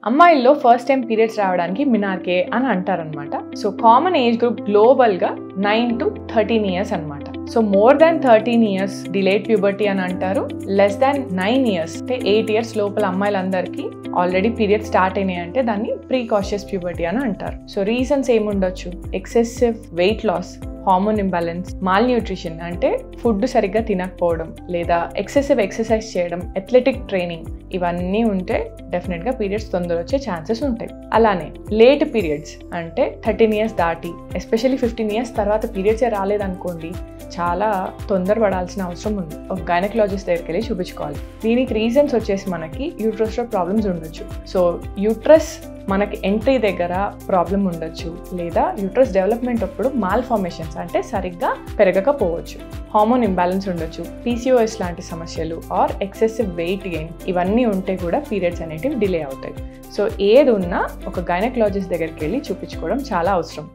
అమ్మాయిల్లో first time periods రావడానికి menarche అని అంటారనమాట. సో కామన్ ఏజ్ గ్రూప్ గ్లోబల్గా 9 to 13 years అనమాట. So more than 13 years delayed puberty అని అంటారు. లెస్ దాన్ 9 years అంటే 8 years లోపల అమ్మాయిలందరికీ ఆల్రెడీ పీరియడ్ స్టార్ట్ అయినాయి అంటే దాన్ని ప్రీకాషియస్ ప్యూబర్టీ అని అంటారు. సో రీజన్స్ ఏముండొచ్చు? Excessive weight loss, hormone imbalance, malnutrition అంటే ఫుడ్ సరిగ్గా తినకపోవడం, లేదా ఎక్సెసివ్ ఎక్సర్సైజ్ చేయడం, అథ్లెటిక్ ట్రైనింగ్, ఇవన్నీ ఉంటే డెఫినెట్గా పీరియడ్స్ తొందర వచ్చే ఛాన్సెస్ ఉంటాయి. అలానే లేట్ పీరియడ్స్ అంటే 13 years దాటి ఎస్పెషల్లీ 15 years తర్వాత పీరియడ్సే రాలేదనుకోండి, చాలా తొందరపడాల్సిన అవసరం ఉంది. ఒక గైనకాలజిస్ట్ దగ్గరికి వెళ్ళి చూపించుకోవాలి. దీనికి రీజన్స్ వచ్చేసి మనకి యూట్రస్లో ప్రాబ్లమ్స్ ఉండొచ్చు. సో యూట్రస్ మనకి ఎంట్రీ దగ్గర ప్రాబ్లం ఉండొచ్చు, లేదా యూట్రస్ డెవలప్మెంట్ అప్పుడు మాల్ ఫార్మేషన్స్ అంటే సరిగ్గా పెరగకపోవచ్చు, హార్మోన్ ఇంబ్యాలెన్స్ ఉండొచ్చు, PCOS లాంటి సమస్యలు ఆర్ ఎక్సెసివ్ వెయిట్ గెయిన్, ఇవన్నీ ఉంటే కూడా పీరియడ్స్ అనేటివి డిలే అవుతాయి. సో ఏది ఉన్నా ఒక గైనకాలజిస్ట్ దగ్గరికి వెళ్ళి చూపించుకోవడం చాలా అవసరం.